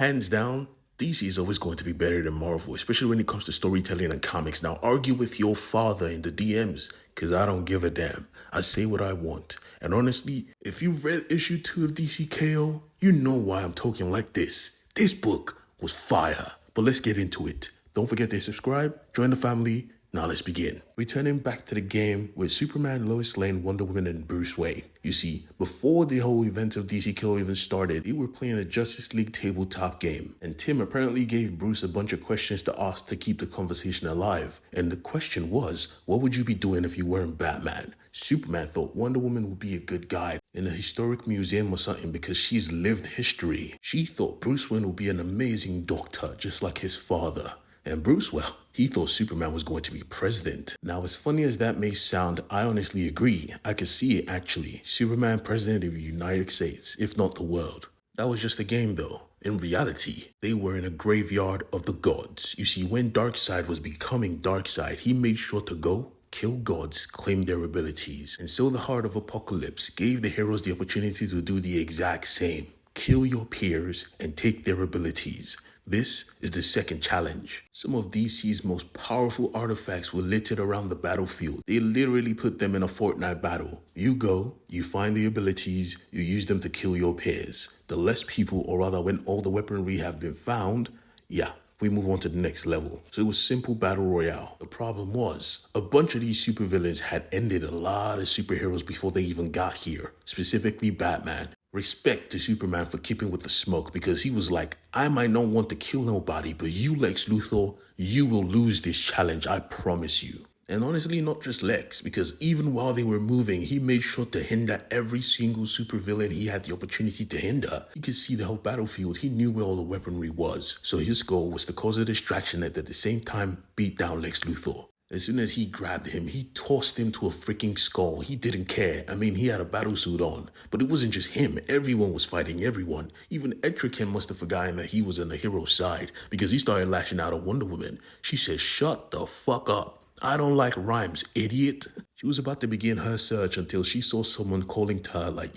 Hands down, DC is always going to be better than Marvel, especially when it comes to storytelling and comics. Now, argue with your father in the DMs, because I don't give a damn. I say what I want. And honestly, if you've read issue 2 of DC K.O, you know why I'm talking like this. This book was fire. But let's get into it. Don't forget to subscribe, join the family. Now let's begin. Returning back to the game with Superman, Lois Lane, Wonder Woman, and Bruce Wayne. You see, before the whole event of DC K.O even started, they were playing a Justice League tabletop game. And Tim apparently gave Bruce a bunch of questions to ask to keep the conversation alive. And the question was, what would you be doing if you weren't Batman? Superman thought Wonder Woman would be a good guide in a historic museum or something because she's lived history. She thought Bruce Wayne would be an amazing doctor, just like his father. And Bruce, well, he thought Superman was going to be president. Now, as funny as that may sound, I honestly agree. I could see it actually. Superman president of the United States, if not the world. That was just a game though. In reality, they were in a graveyard of the gods. You see, when Darkseid was becoming Darkseid, he made sure to go kill gods, claim their abilities. And so the Heart of Apokolips gave the heroes the opportunity to do the exact same. Kill your peers and take their abilities. This is the second challenge. Some of DC's most powerful artifacts were littered around the battlefield. They literally put them in a Fortnite battle. You go, you find the abilities, you use them to kill your peers. The less people, or rather when all the weaponry have been found, we move on to the next level. So it was simple battle royale. The problem was, a bunch of these supervillains had ended a lot of superheroes before they even got here, specifically Batman. Respect to Superman for keeping with the smoke because he was like, I might not want to kill nobody, but you, Lex Luthor, you will lose this challenge, I promise you. And honestly, not just Lex, because even while they were moving, he made sure to hinder every single supervillain he had the opportunity to hinder. He could see the whole battlefield. He knew where all the weaponry was. So his goal was to cause a distraction and at the same time beat down Lex Luthor. As soon as he grabbed him, he tossed him to a freaking skull. He didn't care. I mean, he had a battlesuit on. But it wasn't just him. Everyone was fighting everyone. Even Etrigan must have forgotten that he was on the hero's side because he started lashing out at Wonder Woman. She said, shut the fuck up. I don't like rhymes, idiot. She was about to begin her search until she saw someone calling to her like,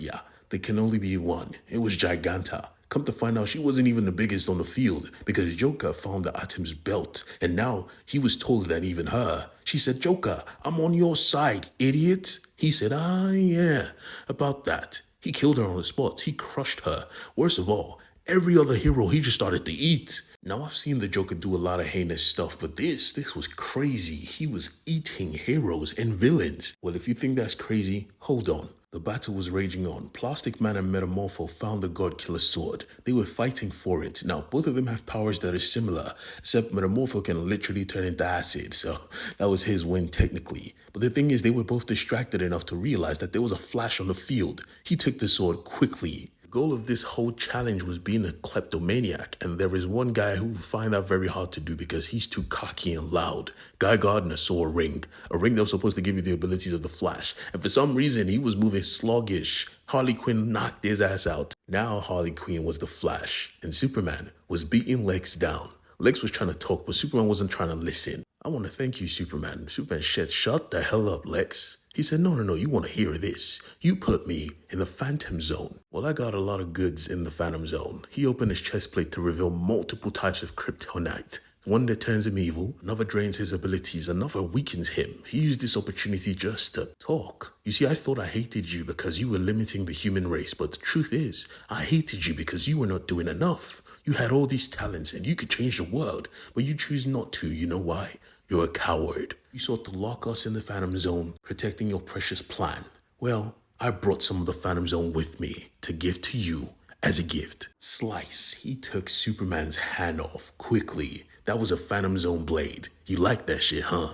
there can only be one. It was Giganta. Come to find out, she wasn't even the biggest on the field because Joker found the Atom's belt and now he was taller than even her. She said, Joker, I'm on your side, idiot. He said, yeah, about that. He killed her on the spot. He crushed her. Worst of all, every other hero he just started to eat. Now, I've seen the Joker do a lot of heinous stuff, but this was crazy. He was eating heroes and villains. Well, if you think that's crazy, hold on. The battle was raging on. Plastic Man and Metamorpho found the God Killer sword. They were fighting for it. Now, both of them have powers that are similar, except Metamorpho can literally turn into acid, so that was his win technically. But the thing is, they were both distracted enough to realize that there was a flash on the field. He took the sword quickly. The goal of this whole challenge was being a kleptomaniac, and there is one guy who will find that very hard to do because he's too cocky and loud. Guy Gardner saw a ring that was supposed to give you the abilities of the Flash, and for some reason he was moving sluggish. Harley Quinn knocked his ass out. Now Harley Quinn was the Flash, and Superman was beating Lex down. Lex was trying to talk, but Superman wasn't trying to listen. I want to thank you, Superman. Superman said, shut the hell up, Lex. He said, no, you want to hear this. You put me in the Phantom Zone. Well, I got a lot of goods in the Phantom Zone. He opened his chest plate to reveal multiple types of kryptonite. One that turns him evil, another drains his abilities, another weakens him. He used this opportunity just to talk. You see, I thought I hated you because you were limiting the human race, but the truth is, I hated you because you were not doing enough. You had all these talents and you could change the world, but you choose not to. You know why? You're a coward. You sought to lock us in the Phantom Zone, protecting your precious plan. Well, I brought some of the Phantom Zone with me to give to you as a gift. Slice. He took Superman's hand off quickly. That was a Phantom Zone blade. You like that shit, huh?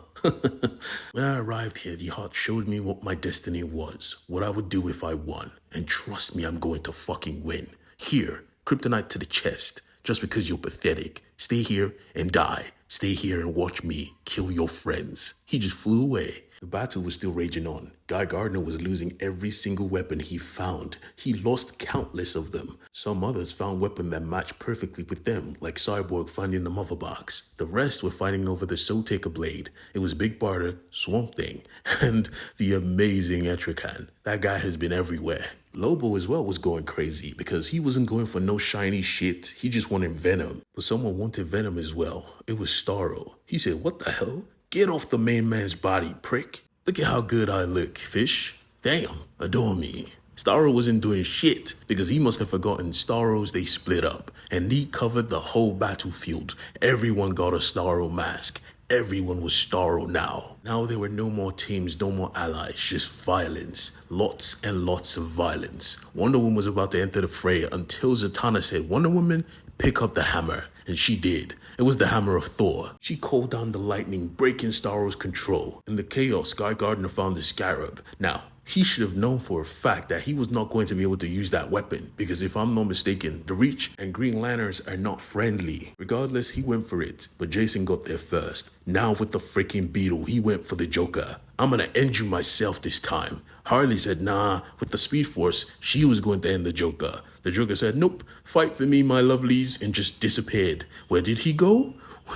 When I arrived here, the Heart showed me what my destiny was, what I would do if I won. And trust me, I'm going to fucking win. Here, kryptonite to the chest. Just because you're pathetic. Stay here and die. Stay here and watch me kill your friends. He just flew away. The battle was still raging on. Guy Gardner was losing every single weapon he found. He lost countless of them. Some others found weapons that matched perfectly with them, like Cyborg finding the mother box. The rest were fighting over the Soul Taker blade. It was Big Barter, Swamp Thing, and the amazing Etrican. That guy has been everywhere. Lobo as well was going crazy because he wasn't going for no shiny shit. He just wanted Venom. But someone wanted Venom as well. It was Starro. He said, "What the hell? Get off the main man's body, prick. Look at how good I look, fish. Damn, adore me." Starro wasn't doing shit because he must have forgotten Starros they split up and he covered the whole battlefield. Everyone got a Starro mask. Everyone was Starro now. Now there were no more teams, no more allies, just violence. Lots and lots of violence. Wonder Woman was about to enter the fray until Zatanna said, "Wonder Woman, pick up the hammer." And she did. It was the hammer of Thor. She called down the lightning, breaking Starro's control. In the chaos, Guy Gardner found the scarab. Now, he should have known for a fact that he was not going to be able to use that weapon, because if I'm not mistaken, the Reach and Green Lanterns are not friendly. Regardless, he went for it, but Jason got there first. Now with the freaking Beetle, he went for the Joker. "I'm gonna end you myself this time." Harley said, "Nah." With the Speed Force, she was going to end the Joker. The Joker said, "Nope, fight for me, my lovelies," and just disappeared. Where did he go?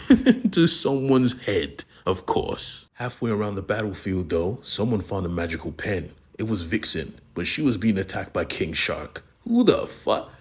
Into someone's head, of course. Halfway around the battlefield, though, someone found a magical pen. It was Vixen, but she was being attacked by King Shark. Who the fuck?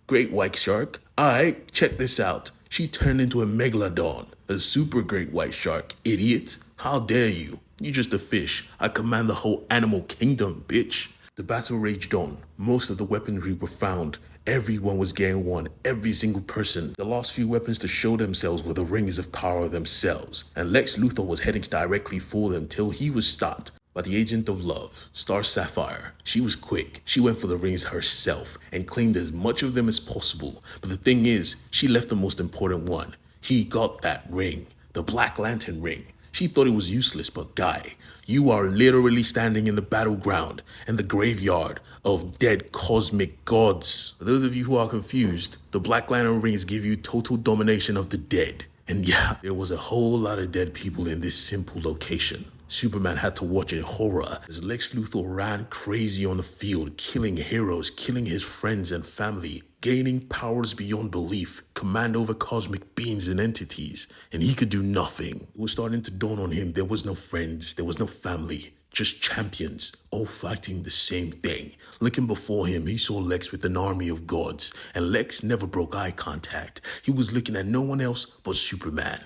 Great White Shark? Alright, check this out. She turned into a Megalodon, a super great white shark, idiot. How dare you? You just a fish. I command the whole animal kingdom, bitch. The battle raged on. Most of the weaponry were found. Everyone was getting one, every single person. The last few weapons to show themselves were the rings of power themselves, and Lex Luthor was heading directly for them till he was stopped by the Agent of Love, Star Sapphire. She was quick. She went for the rings herself and claimed as much of them as possible. But the thing is, she left the most important one. He got that ring, the Black Lantern ring. She thought it was useless, but Guy, you are literally standing in the battleground and the graveyard of dead cosmic gods. For those of you who are confused, the Black Lantern rings give you total domination of the dead. And yeah, there was a whole lot of dead people in this simple location. Superman had to watch in horror as Lex Luthor ran crazy on the field, killing heroes, killing his friends and family, gaining powers beyond belief, command over cosmic beings and entities, and he could do nothing. It was starting to dawn on him there was no friends, there was no family, just champions, all fighting the same thing. Looking before him, he saw Lex with an army of gods, and Lex never broke eye contact. He was looking at no one else but Superman.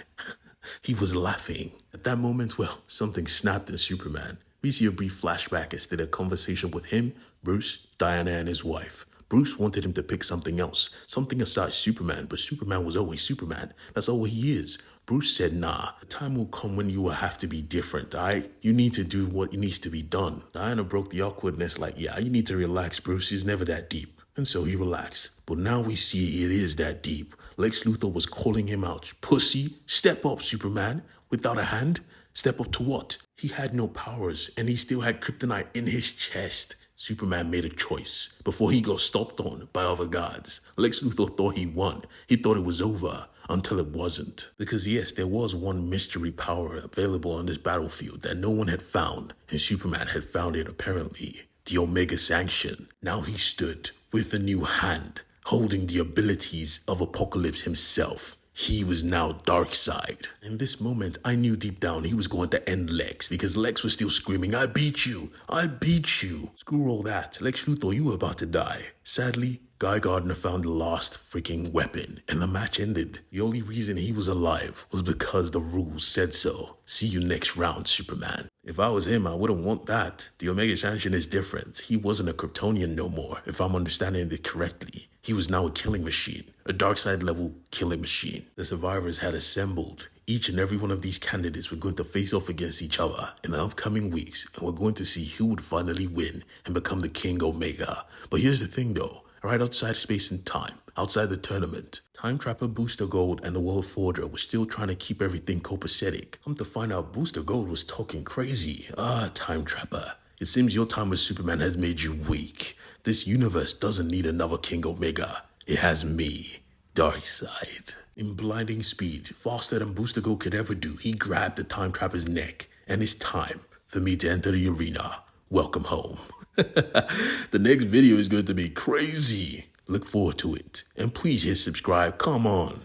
He was laughing. At that moment, well, something snapped in Superman. We see a brief flashback as to their conversation with him, Bruce, Diana, and his wife. Bruce wanted him to pick something else, something aside Superman, but Superman was always Superman. That's all he is. Bruce said, "Nah, the time will come when you will have to be different, alright? You need to do what needs to be done." Diana broke the awkwardness like, "Yeah, you need to relax, Bruce. It's never that deep." And so he relaxed. But now we see it is that deep. Lex Luthor was calling him out. "Pussy, step up, Superman. Without a hand, step up to what?" He had no powers, and he still had kryptonite in his chest. Superman made a choice before he got stomped on by other gods. Lex Luthor thought he won. He thought it was over until it wasn't. Because yes, there was one mystery power available on this battlefield that no one had found, and Superman had found it apparently. The Omega Sanction. Now he stood with a new hand, holding the abilities of Apokolips himself. He was now Darkseid. In this moment, I knew deep down he was going to end Lex, because Lex was still screaming, "I beat you! I beat you!" Screw all that. Lex Luthor, you were about to die. Sadly, Guy Gardner found the last freaking weapon, and the match ended. The only reason he was alive was because the rules said so. See you next round, Superman. If I was him, I wouldn't want that. The Omega Sanction is different. He wasn't a Kryptonian no more, if I'm understanding it correctly. He was now a killing machine, a Darkseid level killing machine. The survivors had assembled. Each and every one of these candidates were going to face off against each other in the upcoming weeks, and we're going to see who would finally win and become the King Omega. But here's the thing though. Right outside space and time, outside the tournament, Time Trapper, Booster Gold, and the World Forger were still trying to keep everything copacetic. Come to find out, Booster Gold was talking crazy. Time Trapper, it seems your time with Superman has made you weak. This universe doesn't need another King Omega. It has me. Dark side. In blinding speed, faster than Booster Gold could ever do, he grabbed the time trapper's neck, and it's time for me to enter the arena. Welcome home. The next video is going to be crazy. Look forward to it. And please hit subscribe. Come on.